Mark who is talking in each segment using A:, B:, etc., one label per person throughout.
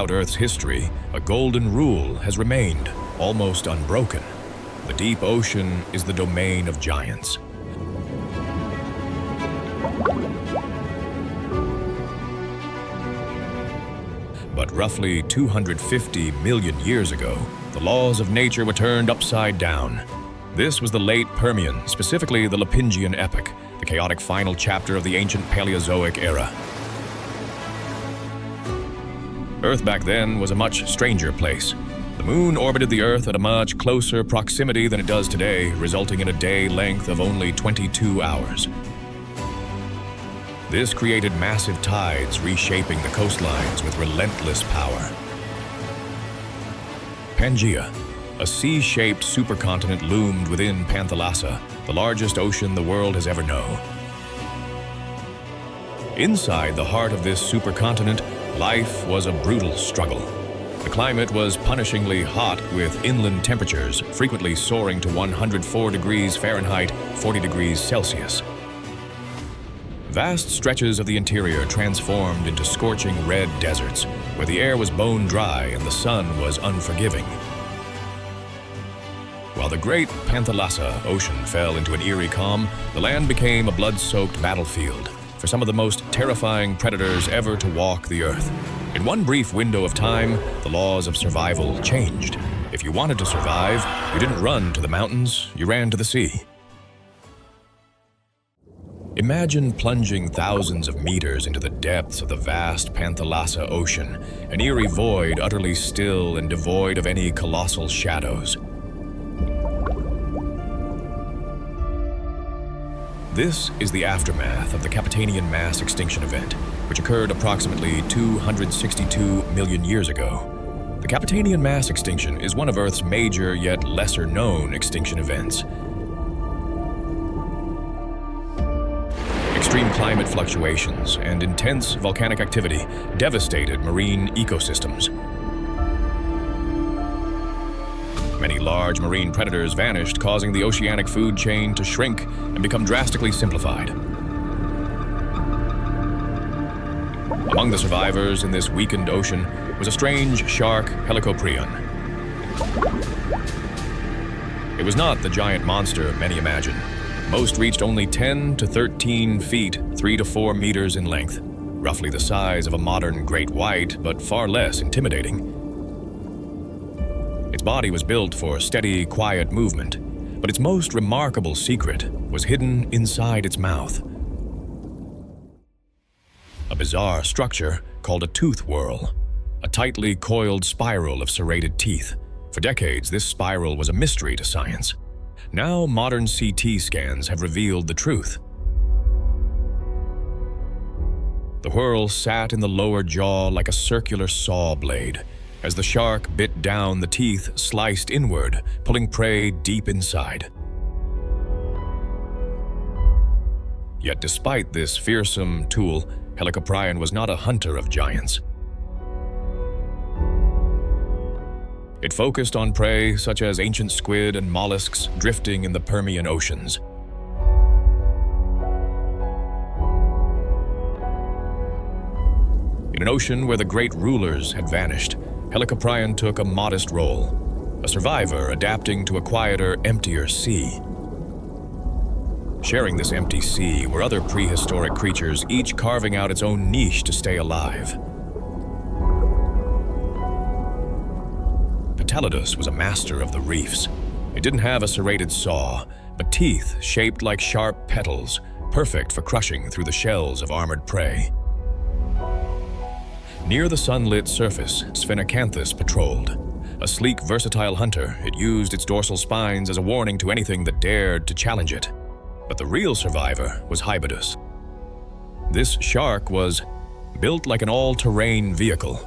A: throughout Earth's history, a golden rule has remained, almost unbroken. The deep ocean is the domain of giants. But roughly 250 million years ago, the laws of nature were turned upside down. This was the late Permian, specifically the Lapingian epoch, the chaotic final chapter of the ancient Paleozoic era. Earth back then was a much stranger place. The moon orbited the Earth at a much closer proximity than it does today, resulting in a day length of only 22 hours. This created massive tides, reshaping the coastlines with relentless power. Pangaea, a sea-shaped supercontinent, loomed within Panthalassa, the largest ocean the world has ever known. Inside the heart of this supercontinent, life was a brutal struggle. The climate was punishingly hot, with inland temperatures frequently soaring to 104 degrees Fahrenheit, 40 degrees Celsius. Vast stretches of the interior transformed into scorching red deserts, where the air was bone dry and the sun was unforgiving. While the great Panthalassa Ocean fell into an eerie calm, the land became a blood-soaked battlefield for some of the most terrifying predators ever to walk the Earth. In one brief window of time, the laws of survival changed. If you wanted to survive, you didn't run to the mountains, you ran to the sea. Imagine plunging thousands of meters into the depths of the vast Panthalassa Ocean, an eerie void utterly still and devoid of any colossal shadows. This is the aftermath of the Capitanian mass extinction event, which occurred approximately 262 million years ago. The Capitanian mass extinction is one of Earth's major yet lesser-known extinction events. Extreme climate fluctuations and intense volcanic activity devastated marine ecosystems. Many large marine predators vanished, causing the oceanic food chain to shrink and become drastically simplified. Among the survivors in this weakened ocean was a strange shark, Helicoprion. It was not the giant monster many imagine. Most reached only 10 to 13 feet, 3 to 4 meters in length, roughly the size of a modern great white, but far less intimidating. Its body was built for steady, quiet movement, but its most remarkable secret was hidden inside its mouth. A bizarre structure called a tooth whorl, a tightly coiled spiral of serrated teeth. For decades, this spiral was a mystery to science. Now, modern CT scans have revealed the truth. The whorl sat in the lower jaw like a circular saw blade. As the shark bit down, the teeth sliced inward, pulling prey deep inside. Yet despite this fearsome tool, Helicoprion was not a hunter of giants. It focused on prey such as ancient squid and mollusks drifting in the Permian oceans. In an ocean where the great rulers had vanished, Helicoprion took a modest role, a survivor adapting to a quieter, emptier sea. Sharing this empty sea were other prehistoric creatures, each carving out its own niche to stay alive. Patelodus was a master of the reefs. It didn't have a serrated saw, but teeth shaped like sharp petals, perfect for crushing through the shells of armored prey. Near the sunlit surface, Sphenacanthus patrolled. A sleek, versatile hunter, it used its dorsal spines as a warning to anything that dared to challenge it. But the real survivor was Hybodus. This shark was built like an all-terrain vehicle.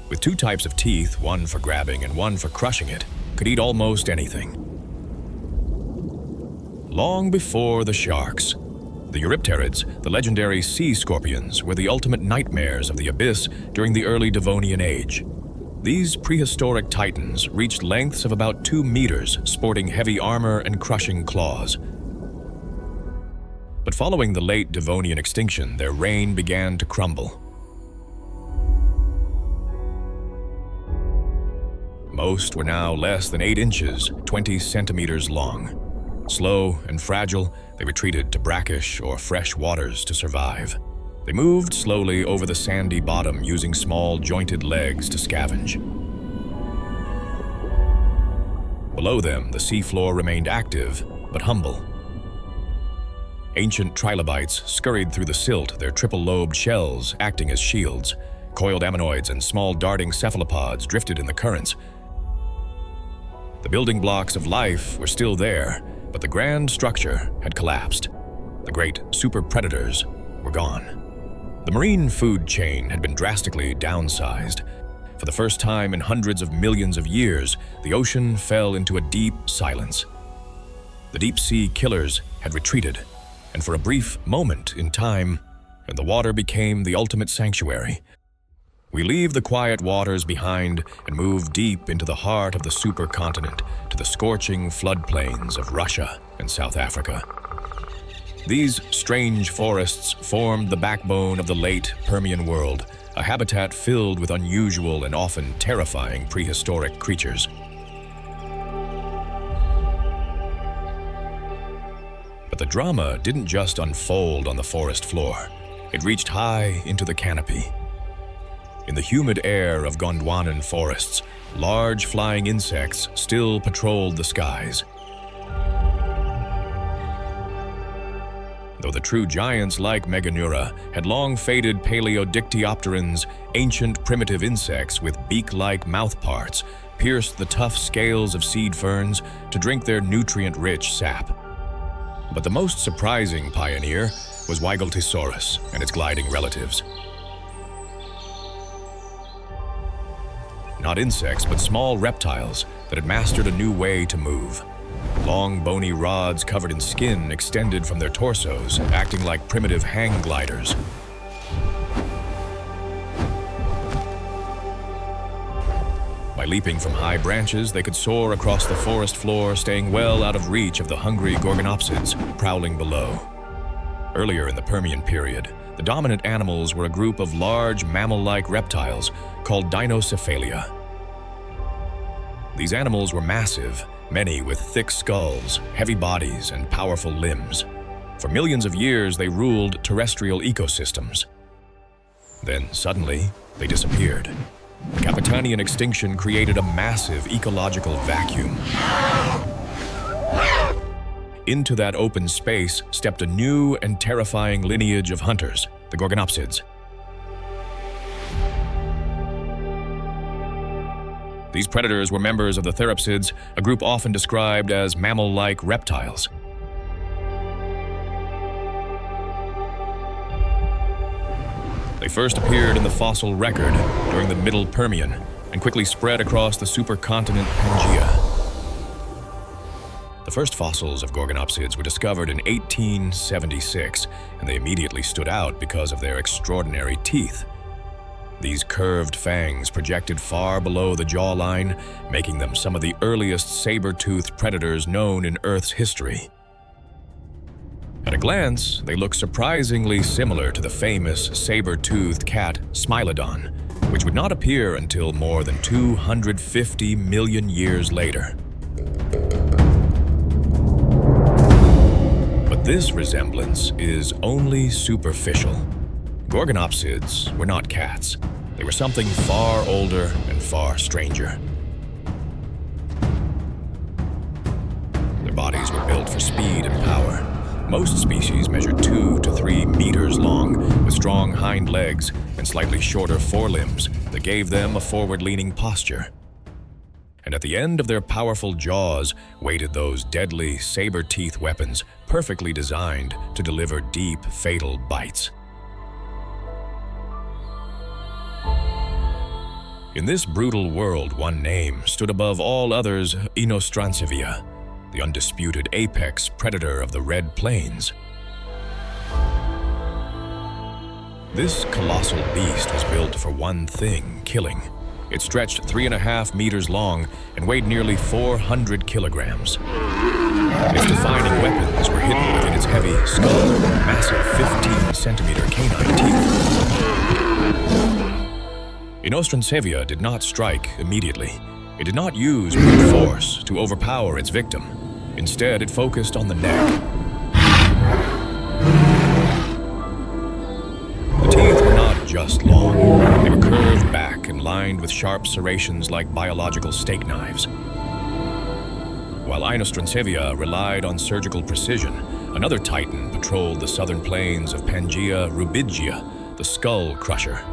A: With two types of teeth, one for grabbing and one for crushing it, could eat almost anything. Long before the sharks, the Eurypterids, the legendary sea scorpions, were the ultimate nightmares of the abyss during the early Devonian age. These prehistoric titans reached lengths of about 2 meters, sporting heavy armor and crushing claws. But following the late Devonian extinction, their reign began to crumble. Most were now less than 8 inches, 20 centimeters long. Slow and fragile, they retreated to brackish or fresh waters to survive. They moved slowly over the sandy bottom using small jointed legs to scavenge. Below them, the seafloor remained active but humble. Ancient trilobites scurried through the silt, their triple-lobed shells acting as shields. Coiled ammonoids and small darting cephalopods drifted in the currents. The building blocks of life were still there, but the grand structure had collapsed. The great super predators were gone. The marine food chain had been drastically downsized. For the first time in hundreds of millions of years, the ocean fell into a deep silence. The deep-sea killers had retreated, and for a brief moment in time, the water became the ultimate sanctuary. We leave the quiet waters behind and move deep into the heart of the supercontinent, to the scorching floodplains of Russia and South Africa. These strange forests formed the backbone of the late Permian world, a habitat filled with unusual and often terrifying prehistoric creatures. But the drama didn't just unfold on the forest floor. It reached high into the canopy. In the humid air of Gondwanan forests, large flying insects still patrolled the skies. Though the true giants like Meganura had long faded Paleodictyopterans, ancient primitive insects with beak-like mouthparts pierced the tough scales of seed ferns to drink their nutrient-rich sap. But the most surprising pioneer was Weigeltisaurus and its gliding relatives. Not insects, but small reptiles that had mastered a new way to move. Long, bony rods covered in skin extended from their torsos, acting like primitive hang gliders. By leaping from high branches, they could soar across the forest floor, staying well out of reach of the hungry Gorgonopsids prowling below. Earlier in the Permian period, the dominant animals were a group of large mammal-like reptiles called dinocephalia. These animals were massive, many with thick skulls, heavy bodies, and powerful limbs. For millions of years, they ruled terrestrial ecosystems. Then, suddenly, they disappeared. The Capitanian extinction created a massive ecological vacuum. Into that open space stepped a new and terrifying lineage of hunters, the Gorgonopsids. These predators were members of the Therapsids, a group often described as mammal-like reptiles. They first appeared in the fossil record during the Middle Permian and quickly spread across the supercontinent Pangaea. The first fossils of Gorgonopsids were discovered in 1876, and they immediately stood out because of their extraordinary teeth. These curved fangs projected far below the jawline, making them some of the earliest saber-toothed predators known in Earth's history. At a glance, they look surprisingly similar to the famous saber-toothed cat Smilodon, which would not appear until more than 250 million years later. But this resemblance is only superficial. Gorgonopsids were not cats. They were something far older and far stranger. Their bodies were built for speed and power. Most species measured 2 to 3 meters long, with strong hind legs and slightly shorter forelimbs that gave them a forward-leaning posture. And at the end of their powerful jaws waited those deadly saber-teeth weapons perfectly designed to deliver deep, fatal bites. In this brutal world, one name stood above all others: Inostrancevia, the undisputed apex predator of the Red Plains. This colossal beast was built for one thing: killing. It stretched 3.5 meters long and weighed nearly 400 kilograms. Its defining weapons were hidden within its heavy skull, massive 15-centimeter canine teeth. Inostrancevia did not strike immediately. It did not use brute force to overpower its victim. Instead, it focused on the neck. The teeth were not just long. They were curved back and lined with sharp serrations like biological steak knives. While Inostrancevia relied on surgical precision, another titan patrolled the southern plains of Pangaea rubigia, the skull crusher.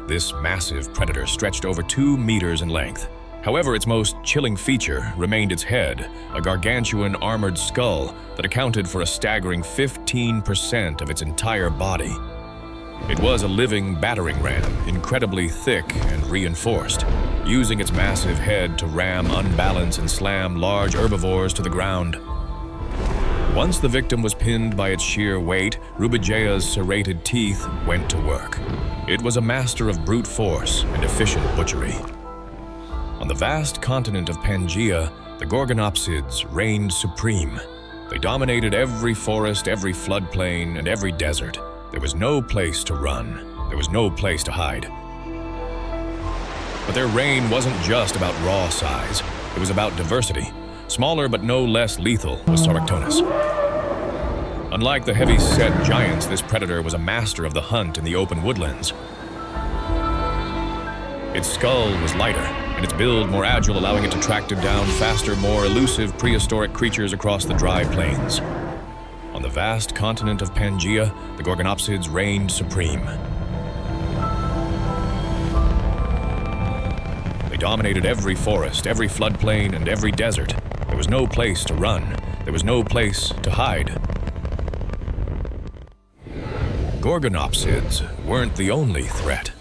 A: This massive predator stretched over 2 meters in length. However, its most chilling feature remained its head, a gargantuan armored skull that accounted for a staggering 15% of its entire body. It was a living battering ram, incredibly thick and reinforced, using its massive head to ram, unbalance, and slam large herbivores to the ground. Once the victim was pinned by its sheer weight, Rubigia's serrated teeth went to work. It was a master of brute force and efficient butchery. On the vast continent of Pangaea, the Gorgonopsids reigned supreme. They dominated every forest, every floodplain, and every desert. There was no place to run. There was no place to hide. But their reign wasn't just about raw size. It was about diversity. Smaller but no less lethal was Sauroctonus. Unlike the heavy-set giants, this predator was a master of the hunt in the open woodlands. Its skull was lighter, and its build more agile, allowing it to track down faster, more elusive prehistoric creatures across the dry plains. On the vast continent of Pangaea, the Gorgonopsids reigned supreme. They dominated every forest, every floodplain, and every desert. There was no place to run. There was no place to hide. Gorgonopsids weren't the only threat.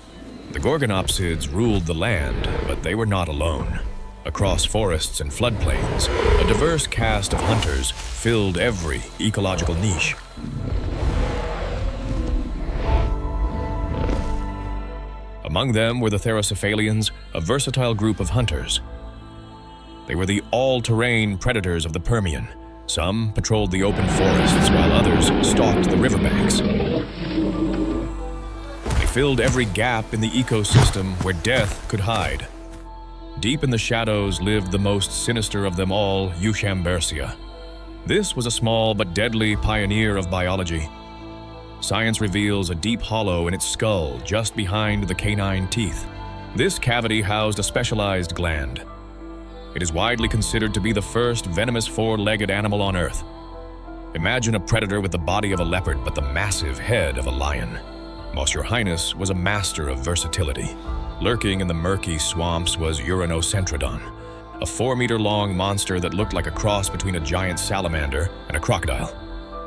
A: The Gorgonopsids ruled the land, but they were not alone. Across forests and floodplains, a diverse cast of hunters filled every ecological niche. Among them were the Therocephalians, a versatile group of hunters. They were the all-terrain predators of the Permian. Some patrolled the open forests, while others stalked the riverbanks. They filled every gap in the ecosystem where death could hide. Deep in the shadows lived the most sinister of them all, Euchambersia. This was a small but deadly pioneer of biology. Science reveals a deep hollow in its skull just behind the canine teeth. This cavity housed a specialized gland. It is widely considered to be the first venomous four-legged animal on Earth. Imagine a predator with the body of a leopard but the massive head of a lion. Most Your Highness was a master of versatility. Lurking in the murky swamps was Uranocentrodon, a 4-meter-long monster that looked like a cross between a giant salamander and a crocodile.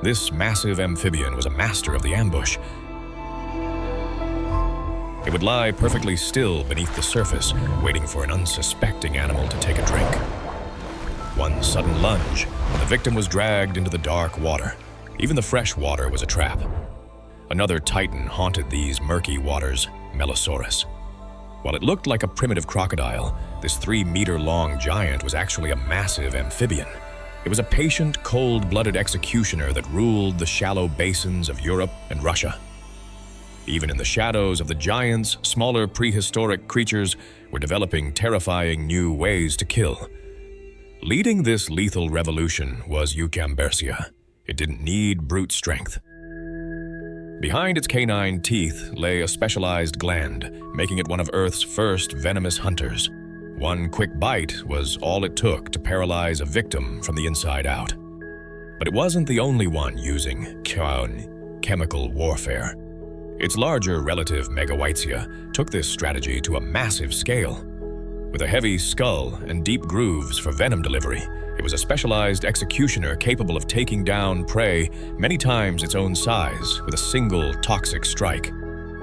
A: This massive amphibian was a master of the ambush. It would lie perfectly still beneath the surface, waiting for an unsuspecting animal to take a drink. One sudden lunge, and the victim was dragged into the dark water. Even the fresh water was a trap. Another titan haunted these murky waters, Melosaurus. While it looked like a primitive crocodile, this 3-meter-long giant was actually a massive amphibian. It was a patient, cold-blooded executioner that ruled the shallow basins of Europe and Russia. Even in the shadows of the giants, smaller prehistoric creatures were developing terrifying new ways to kill. Leading this lethal revolution was Euchambersia. It didn't need brute strength. Behind its canine teeth lay a specialized gland, making it one of Earth's first venomous hunters. One quick bite was all it took to paralyze a victim from the inside out. But it wasn't the only one using chemical warfare. Its larger relative, Megawitzia, took this strategy to a massive scale. With a heavy skull and deep grooves for venom delivery, it was a specialized executioner capable of taking down prey many times its own size with a single toxic strike.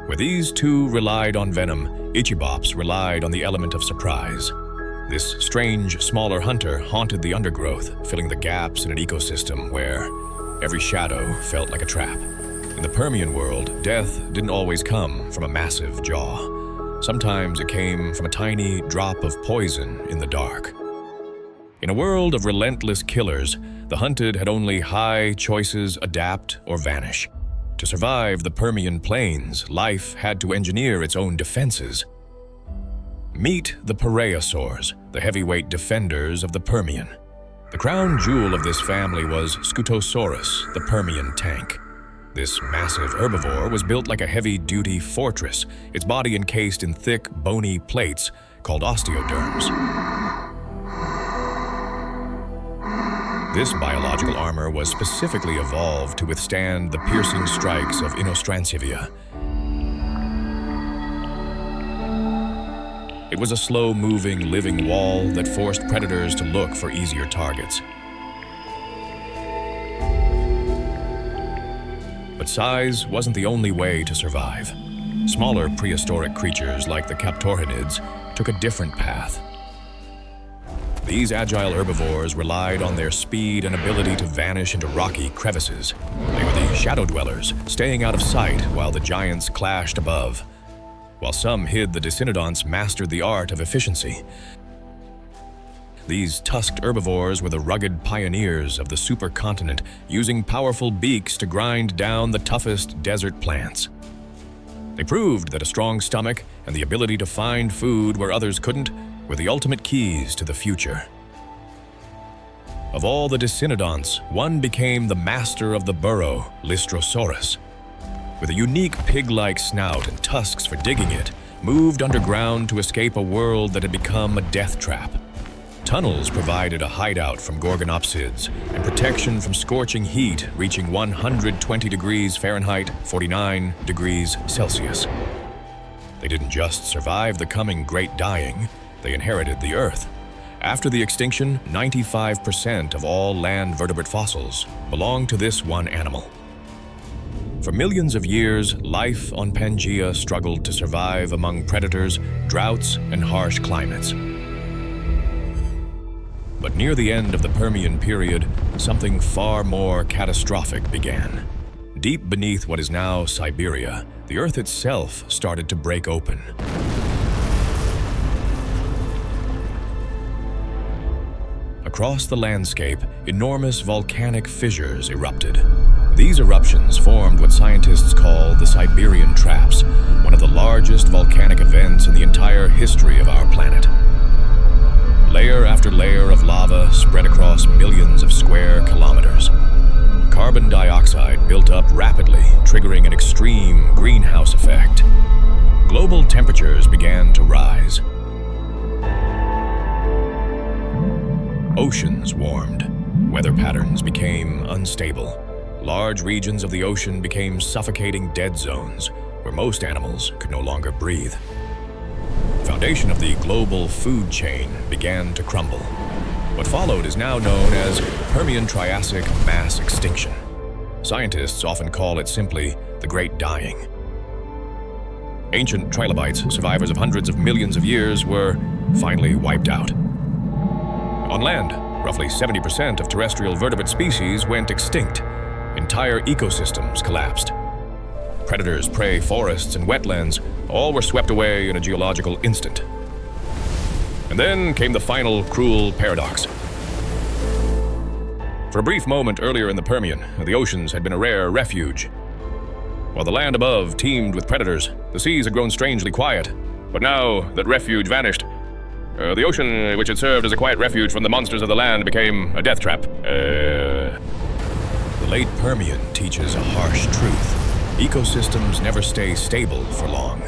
A: Where these two relied on venom, Ichibops relied on the element of surprise. This strange, smaller hunter haunted the undergrowth, filling the gaps in an ecosystem where every shadow felt like a trap. In the Permian world, death didn't always come from a massive jaw. Sometimes it came from a tiny drop of poison in the dark. In a world of relentless killers, the hunted had only high choices: adapt or vanish. To survive the Permian plains, life had to engineer its own defenses. Meet the Prehistorics, the heavyweight defenders of the Permian. The crown jewel of this family was Scutosaurus, the Permian tank. This massive herbivore was built like a heavy-duty fortress, its body encased in thick, bony plates called osteoderms. This biological armor was specifically evolved to withstand the piercing strikes of Inostrancevia. It was a slow-moving, living wall that forced predators to look for easier targets. But size wasn't the only way to survive. Smaller prehistoric creatures like the Captorhinids took a different path. These agile herbivores relied on their speed and ability to vanish into rocky crevices. They were the shadow dwellers, staying out of sight while the giants clashed above. While some hid, the Dicynodonts mastered the art of efficiency. These tusked herbivores were the rugged pioneers of the supercontinent, using powerful beaks to grind down the toughest desert plants. They proved that a strong stomach and the ability to find food where others couldn't were the ultimate keys to the future. Of all the Dicynodonts, one became the master of the burrow, Lystrosaurus. With a unique pig-like snout and tusks for digging it, moved underground to escape a world that had become a death trap. Tunnels provided a hideout from Gorgonopsids and protection from scorching heat reaching 120 degrees Fahrenheit, 49 degrees Celsius. They didn't just survive the coming Great Dying, they inherited the Earth. After the extinction, 95% of all land vertebrate fossils belong to this one animal. For millions of years, life on Pangaea struggled to survive among predators, droughts, and harsh climates. But near the end of the Permian period, something far more catastrophic began. Deep beneath what is now Siberia, the Earth itself started to break open. Across the landscape, enormous volcanic fissures erupted. These eruptions formed what scientists call the Siberian Traps, one of the largest volcanic events in the entire history of our planet. Layer after layer of lava spread across millions of square kilometers. Carbon dioxide built up rapidly, triggering an extreme greenhouse effect. Global temperatures began to rise. Oceans warmed. Weather patterns became unstable. Large regions of the ocean became suffocating dead zones, where most animals could no longer breathe. The foundation of the global food chain began to crumble. What followed is now known as Permian-Triassic mass extinction. Scientists often call it simply the Great Dying. Ancient trilobites, survivors of hundreds of millions of years, were finally wiped out. On land, roughly 70% of terrestrial vertebrate species went extinct. Entire ecosystems collapsed. Predators, prey, forests, and wetlands all were swept away in a geological instant. And then came the final cruel paradox. For a brief moment earlier in the Permian, the oceans had been a rare refuge. While the land above teemed with predators, the seas had grown strangely quiet. But now that refuge vanished, the ocean, which had served as a quiet refuge from the monsters of the land, became a death trap. The late Permian teaches a harsh truth. Ecosystems never stay stable for long.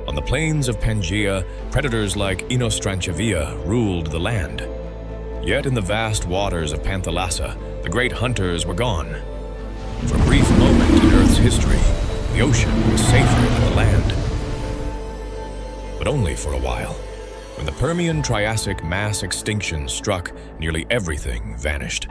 A: On the plains of Pangaea, predators like Inostrancevia ruled the land. Yet in the vast waters of Panthalassa, the great hunters were gone. For a brief moment in Earth's history, the ocean was safer than the land. But only for a while. When the Permian-Triassic mass extinction struck, nearly everything vanished.